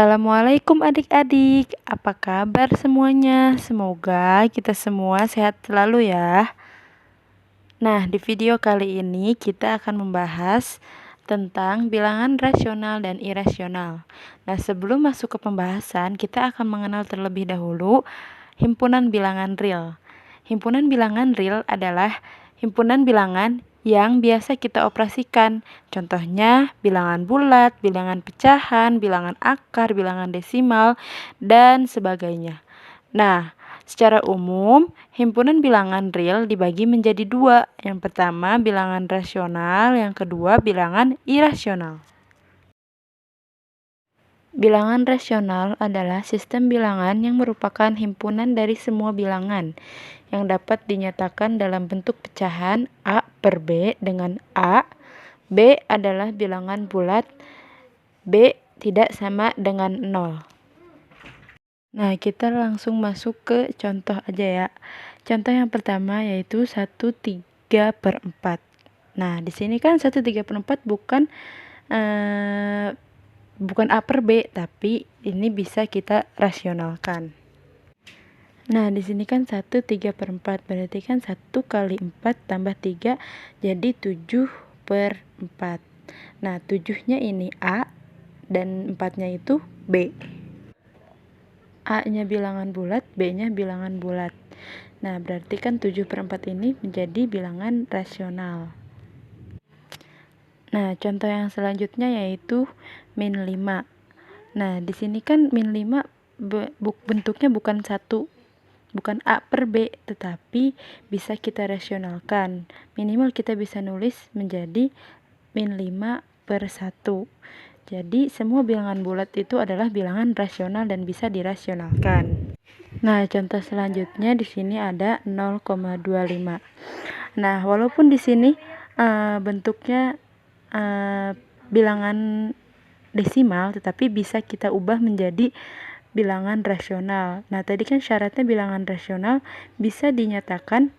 Assalamualaikum adik-adik, apa kabar semuanya? Semoga kita semua sehat selalu ya. Nah, di video kali ini kita akan membahas tentang bilangan rasional dan irasional. Nah, sebelum masuk ke pembahasan, kita akan mengenal terlebih dahulu himpunan bilangan real. Himpunan bilangan real adalah himpunan bilangan yang biasa kita operasikan. Contohnya bilangan bulat, bilangan pecahan, bilangan akar, bilangan desimal, dan sebagainya. Nah, secara umum, himpunan bilangan real dibagi menjadi dua. Yang pertama bilangan rasional, yang kedua bilangan irasional. Bilangan rasional adalah sistem bilangan yang merupakan himpunan dari semua bilangan yang dapat dinyatakan dalam bentuk pecahan A per B dengan A. B adalah bilangan bulat, B tidak sama dengan 0. Nah, kita langsung masuk ke contoh aja ya. Contoh yang pertama yaitu 1/3/4. Nah, di sini kan 1/3/4 bukan A per B, tapi ini bisa kita rasionalkan. Nah, di sini kan 1/3/4, berarti kan 1 kali 4 tambah 3 jadi 7/4. Nah, 7-nya ini A dan 4-nya itu B. A-nya bilangan bulat, B-nya bilangan bulat. Nah, berarti kan 7/4 ini menjadi bilangan rasional. Nah, contoh yang selanjutnya yaitu -5. Nah, di sini kan -5 bentuknya bukan A per B, tetapi bisa kita rasionalkan. Minimal kita bisa nulis menjadi -5/1. Jadi, semua bilangan bulat itu adalah bilangan rasional dan bisa dirasionalkan. Nah, contoh selanjutnya di sini ada 0,25. Nah, walaupun di sini bentuknya bilangan desimal, tetapi bisa kita ubah menjadi bilangan rasional. Nah, tadi kan syaratnya bilangan rasional bisa dinyatakan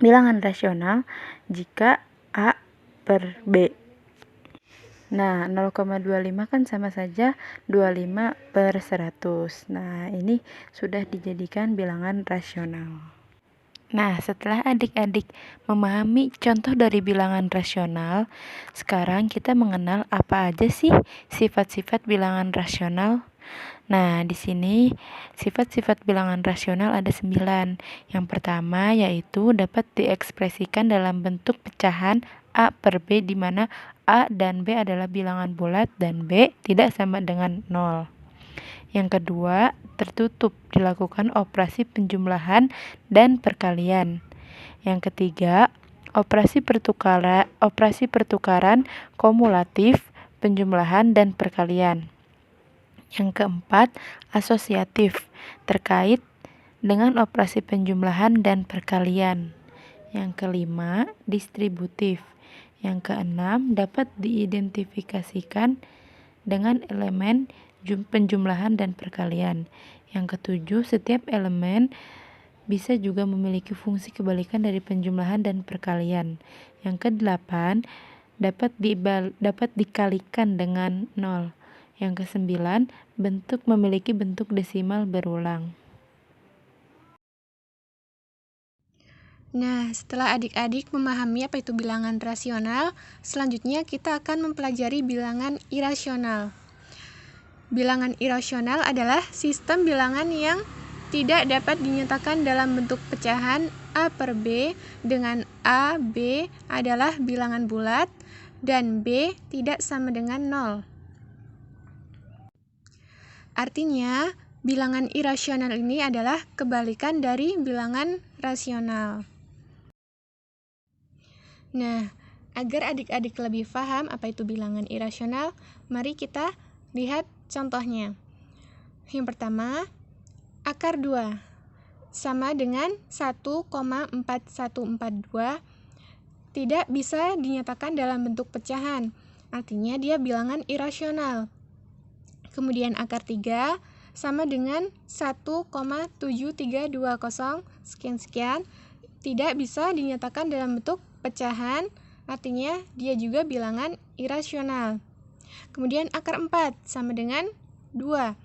bilangan rasional jika A per B. Nah, 0,25 kan sama saja 25/100. Nah, ini sudah dijadikan bilangan rasional. Nah, setelah adik-adik memahami contoh dari bilangan rasional, sekarang kita mengenal apa aja sih sifat-sifat bilangan rasional. Nah, di sini sifat-sifat bilangan rasional ada 9. Yang pertama yaitu dapat diekspresikan dalam bentuk pecahan A per B, di mana A dan B adalah bilangan bulat dan B tidak sama dengan 0. Yang kedua, tertutup, dilakukan operasi penjumlahan dan perkalian. Yang ketiga, operasi pertukaran kumulatif, penjumlahan dan perkalian. Yang keempat, asosiatif, terkait dengan operasi penjumlahan dan perkalian. Yang kelima, distributif. Yang keenam, dapat diidentifikasikan dengan elemen penjumlahan dan perkalian. Yang ketujuh, setiap elemen bisa juga memiliki fungsi kebalikan dari penjumlahan dan perkalian. Yang kedelapan, dapat dikalikan dengan 0. Yang kesembilan, memiliki bentuk desimal berulang. Nah, setelah adik-adik memahami apa itu bilangan rasional, selanjutnya kita akan mempelajari bilangan irasional. Bilangan irasional adalah sistem bilangan yang tidak dapat dinyatakan dalam bentuk pecahan A per B, dengan A, B adalah bilangan bulat dan B tidak sama dengan 0. Artinya, bilangan irasional ini adalah kebalikan dari bilangan rasional. Nah, agar adik-adik lebih paham apa itu bilangan irasional, mari kita lihat contohnya. Yang pertama, akar 2 sama dengan 1,4142 tidak bisa dinyatakan dalam bentuk pecahan, artinya dia bilangan irasional. Kemudian akar 3 sama dengan 1,7320 sekian-sekian tidak bisa dinyatakan dalam bentuk pecahan, artinya dia juga bilangan irasional. Kemudian akar 4 sama dengan 2.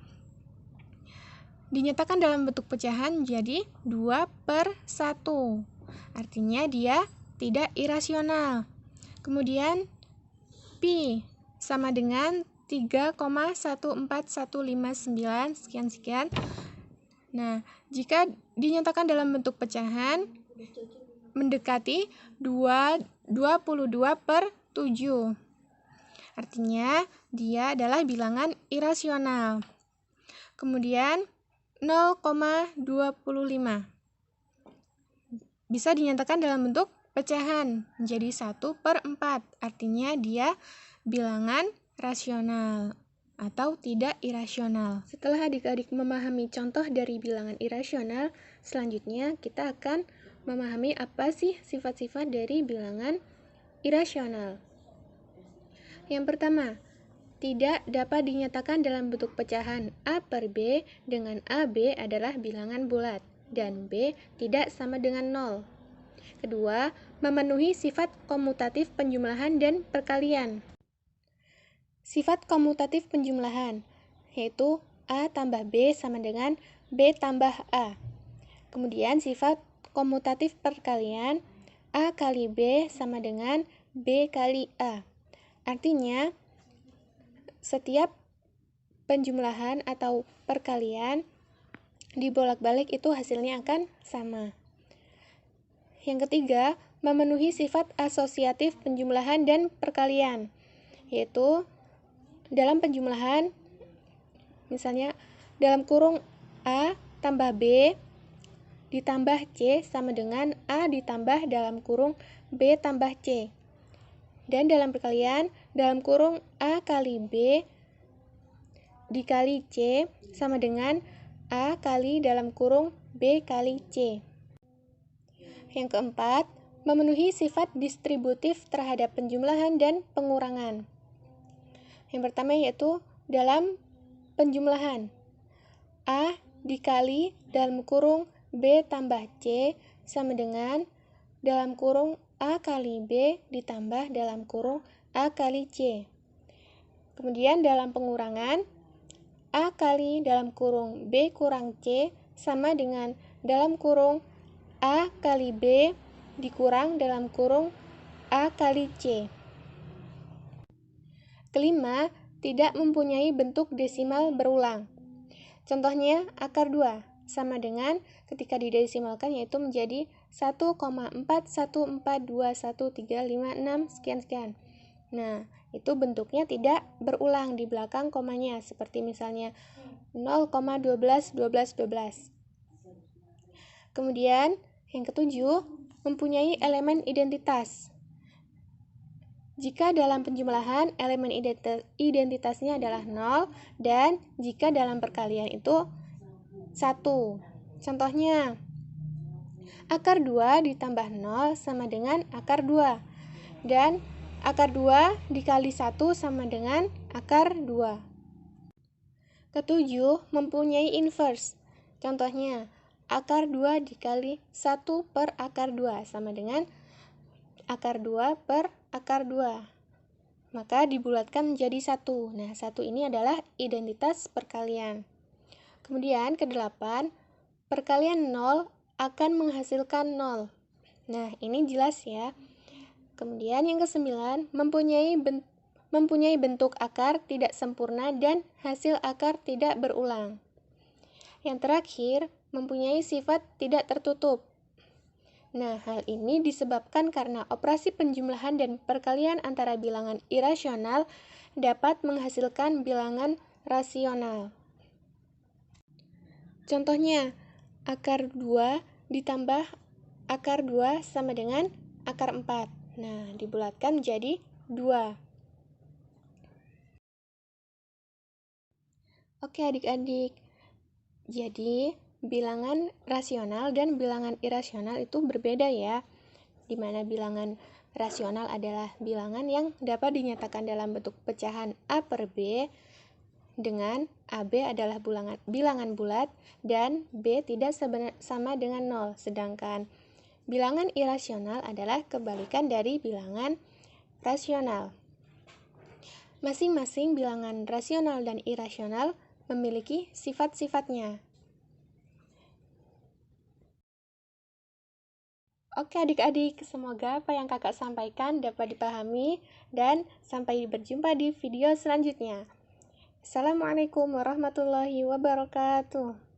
Dinyatakan dalam bentuk pecahan jadi 2/1. Artinya dia tidak irasional. Kemudian Pi sama dengan 3,14159 sekian-sekian. Nah, jika dinyatakan dalam bentuk pecahan mendekati 22/7. Artinya dia adalah bilangan irasional. Kemudian 0,25 bisa dinyatakan dalam bentuk pecahan menjadi 1/4. Artinya dia bilangan rasional atau tidak irasional. Setelah adik-adik memahami contoh dari bilangan irasional, selanjutnya kita akan memahami apa sih sifat-sifat dari bilangan irasional. Yang pertama, tidak dapat dinyatakan dalam bentuk pecahan. A per B dengan AB adalah bilangan bulat, dan B tidak sama dengan 0. Kedua, memenuhi sifat komutatif penjumlahan dan perkalian. Sifat komutatif penjumlahan, yaitu A tambah B sama dengan B tambah A. Kemudian sifat komutatif perkalian, A kali B sama dengan B kali A. Artinya, setiap penjumlahan atau perkalian dibolak-balik itu hasilnya akan sama. Yang ketiga, memenuhi sifat asosiatif penjumlahan dan perkalian, yaitu dalam penjumlahan, misalnya dalam kurung A tambah B ditambah C sama dengan A ditambah dalam kurung B tambah C. Dan dalam perkalian, dalam kurung A kali B dikali C sama dengan A kali dalam kurung B kali C. Yang keempat, memenuhi sifat distributif terhadap penjumlahan dan pengurangan. Yang pertama yaitu dalam penjumlahan, A dikali dalam kurung B tambah C sama dengan dalam kurung A kali B ditambah dalam kurung A kali C. Kemudian dalam pengurangan, A kali dalam kurung B kurang C sama dengan dalam kurung A kali B dikurang dalam kurung A kali C. Kelima, tidak mempunyai bentuk desimal berulang. Contohnya, akar 2 sama dengan ketika didesimalkan yaitu menjadi 1,41421356 sekian-sekian. Nah, itu bentuknya tidak berulang di belakang komanya, seperti misalnya 0,121212. Kemudian, yang ketujuh, mempunyai elemen identitas. Jika dalam penjumlahan, elemen identitasnya adalah 0, dan jika dalam perkalian itu 1. Contohnya, akar 2 ditambah 0 sama dengan akar 2. Dan akar 2 dikali 1 sama dengan akar 2. Ketujuh, mempunyai inverse. Contohnya, akar 2 dikali 1 per akar 2 sama dengan akar 2 per akar 2. Maka dibulatkan menjadi 1. Nah, 1 ini adalah identitas perkalian. Kemudian ke-8, perkalian 0 akan menghasilkan 0. Nah, ini jelas ya. Kemudian yang ke-9, mempunyai bentuk akar tidak sempurna dan hasil akar tidak berulang. Yang terakhir, mempunyai sifat tidak tertutup. Nah, hal ini disebabkan karena operasi penjumlahan dan perkalian antara bilangan irasional dapat menghasilkan bilangan rasional. Contohnya, akar 2 ditambah akar 2 sama dengan akar 4. Nah, dibulatkan menjadi 2. Oke adik-adik, jadi bilangan rasional dan bilangan irasional itu berbeda ya, di mana bilangan rasional adalah bilangan yang dapat dinyatakan dalam bentuk pecahan A per B, dengan AB adalah bilangan bulat dan B tidak sama dengan 0, sedangkan bilangan irasional adalah kebalikan dari bilangan rasional. Masing-masing bilangan rasional dan irasional memiliki sifat-sifatnya. Oke adik-adik, semoga apa yang kakak sampaikan dapat dipahami dan sampai berjumpa di video selanjutnya. Assalamualaikum warahmatullahi wabarakatuh.